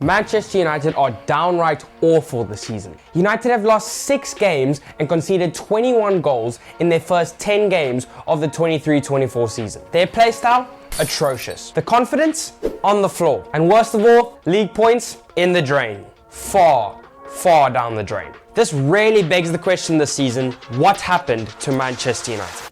Manchester United are downright awful this season. United have lost 6 games and conceded 21 goals in their first 10 games of the 23-24 season. Their play style? Atrocious. The confidence? On the floor. And worst of all, league points in the drain. Far down the drain. This really begs the question this season, what happened to Manchester United?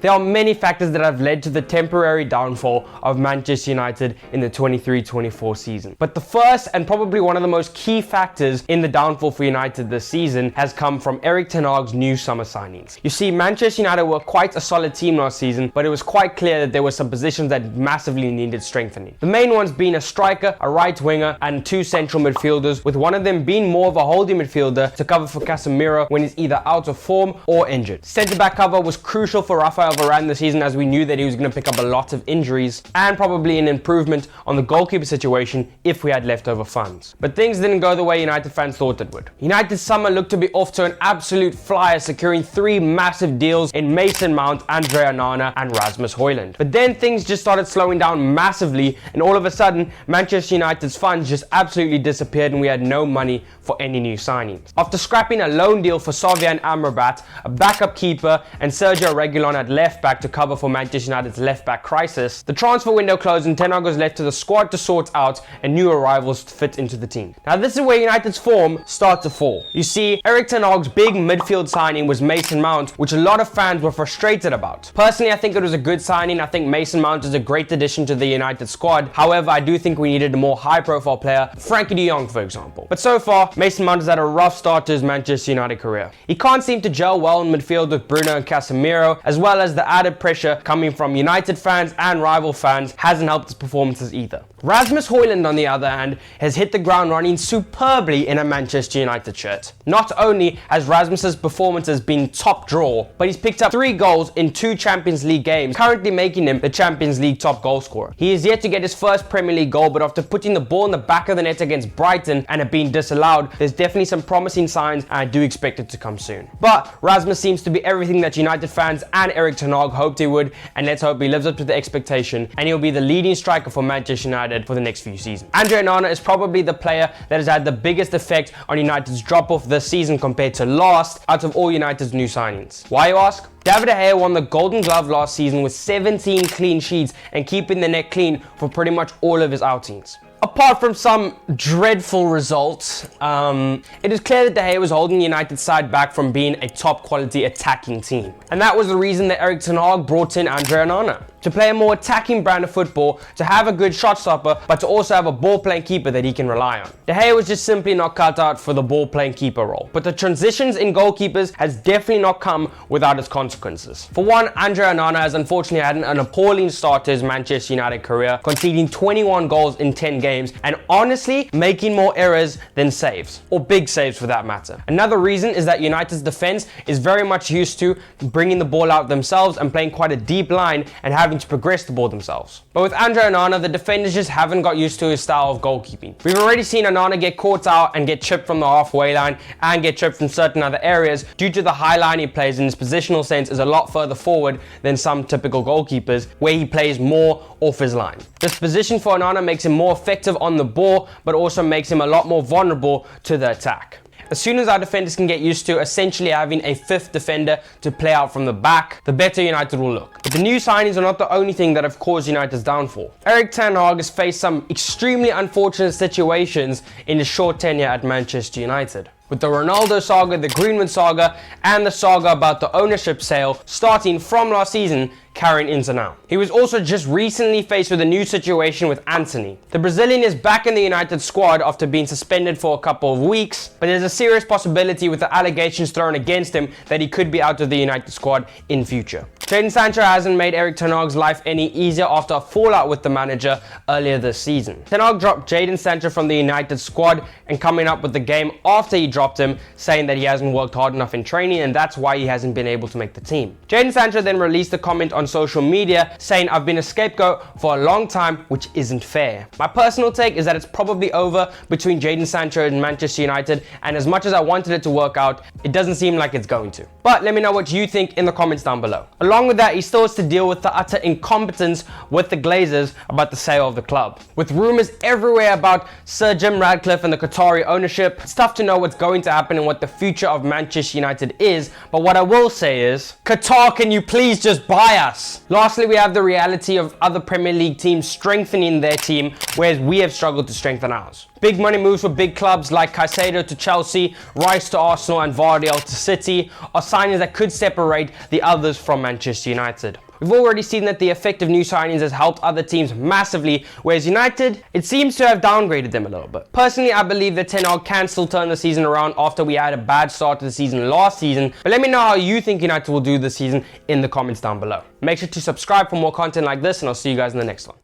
There are many factors that have led to the temporary downfall of Manchester United in the 23-24 season. But the first and probably one of the most key factors in the downfall for United this season has come from Erik Ten Hag's new summer signings. You see, Manchester United were quite a solid team last season, but it was quite clear that there were some positions that massively needed strengthening. The main ones being a striker, a right winger, and 2 central midfielders, with one of them being more of a holding midfielder to cover for Casemiro when he's either out of form or injured. Centre-back cover was crucial for Rafael Varane this season, as we knew that he was going to pick up a lot of injuries, and probably an improvement on the goalkeeper situation if we had leftover funds. But things didn't go the way United fans thought it would. United's summer looked to be off to an absolute flyer, securing 3 massive deals in Mason Mount, Andre Onana and Rasmus Højlund. But then things just started slowing down massively, and all of a sudden Manchester United's funds just absolutely disappeared and we had no money for any new signings. After scrapping a loan deal for Sofyan Amrabat, a backup keeper, and Sergio Reguilon at left back to cover for Manchester United's left back crisis, the transfer window closed and Ten Hag was left to the squad to sort out and new arrivals to fit into the team. Now this is where United's form starts to fall. You see, Erik Ten Hag's big midfield signing was Mason Mount, which a lot of fans were frustrated about. Personally, I think it was a good signing. I think Mason Mount is a great addition to the United squad. However, I do think we needed a more high-profile player, Frankie de Jong for example. But so far, Mason Mount has had a rough start to his Manchester United career. He can't seem to gel well in midfield with Bruno and Casemiro, as well as the added pressure coming from United fans and rival fans hasn't helped his performances either. Rasmus Højlund, on the other hand, has hit the ground running superbly in a Manchester United shirt. Not only has Rasmus's performances been top draw, but he's picked up 3 goals in 2 Champions League games, currently making him the Champions League top goal scorer. He is yet to get his first Premier League goal, but after putting the ball in the back of the net against Brighton and it being disallowed, there's definitely some promising signs and I do expect it to come soon. But Rasmus seems to be everything that United fans and Erik Ten Hag hoped he would, and let's hope he lives up to the expectation and he'll be the leading striker for Manchester United for the next few seasons. Andre Onana is probably the player that has had the biggest effect on United's drop-off this season compared to last out of all United's new signings. Why, you ask? David De Gea won the Golden Glove last season with 17 clean sheets and keeping the net clean for pretty much all of his outings. Apart from some dreadful results, it is clear that De Gea was holding United's side back from being a top quality attacking team. And that was the reason that Erik Ten Hag brought in Andre Onana. To play a more attacking brand of football, to have a good shot stopper, but to also have a ball-playing keeper that he can rely on. De Gea was just simply not cut out for the ball-playing keeper role. But the transitions in goalkeepers has definitely not come without its consequences. For one, Andre Onana has unfortunately had an appalling start to his Manchester United career, conceding 21 goals in 10 games, and honestly, making more errors than saves, or big saves for that matter. Another reason is that United's defense is very much used to bringing the ball out themselves and playing quite a deep line and having to progress the ball themselves. But with Andre Onana, the defenders just haven't got used to his style of goalkeeping. We've already seen Onana get caught out and get chipped from the halfway line and get chipped from certain other areas due to the high line he plays, and his positional sense is a lot further forward than some typical goalkeepers where he plays more off his line. This position for Onana makes him more effective on the ball, but also makes him a lot more vulnerable to the attack. As soon as our defenders can get used to essentially having a 5th defender to play out from the back, the better United will look. But the new signings are not the only thing that have caused United's downfall. Erik Ten Hag has faced some extremely unfortunate situations in his short tenure at Manchester United, with the Ronaldo saga, the Greenwood saga, and the saga about the ownership sale starting from last season carrying into now. He was also just recently faced with a new situation with Antony. The Brazilian is back in the United squad after being suspended for a couple of weeks, but there's a serious possibility with the allegations thrown against him that he could be out of the United squad in future. Jadon Sancho hasn't made Erik Ten Hag's life any easier after a fallout with the manager earlier this season. Ten Hag dropped Jadon Sancho from the United squad and coming up with the game after he dropped him, saying that he hasn't worked hard enough in training and that's why he hasn't been able to make the team. Jadon Sancho then released a comment on on social media saying I've been a scapegoat for a long time, which isn't fair. My personal take is that it's probably over between Jadon Sancho and Manchester United, and as much as I wanted it to work out, it doesn't seem like it's going to. But let me know what you think in the comments down below. Along with that, he still has to deal with the utter incompetence with the Glazers about the sale of the club. With rumors everywhere about Sir Jim Ratcliffe and the Qatari ownership, it's tough to know what's going to happen and what the future of Manchester United is, but what I will say is, Qatar, can you please just buy us? Lastly, we have the reality of other Premier League teams strengthening their team, whereas we have struggled to strengthen ours. Big money moves for big clubs like Caicedo to Chelsea, Rice to Arsenal, and Vardy to City are signings that could separate the others from Manchester United. We've already seen that the effect of new signings has helped other teams massively, whereas United, it seems to have downgraded them a little bit. Personally, I believe that Ten Hag can still turn the season around after we had a bad start to the season last season, but let me know how you think United will do this season in the comments down below. Make sure to subscribe for more content like this, and I'll see you guys in the next one.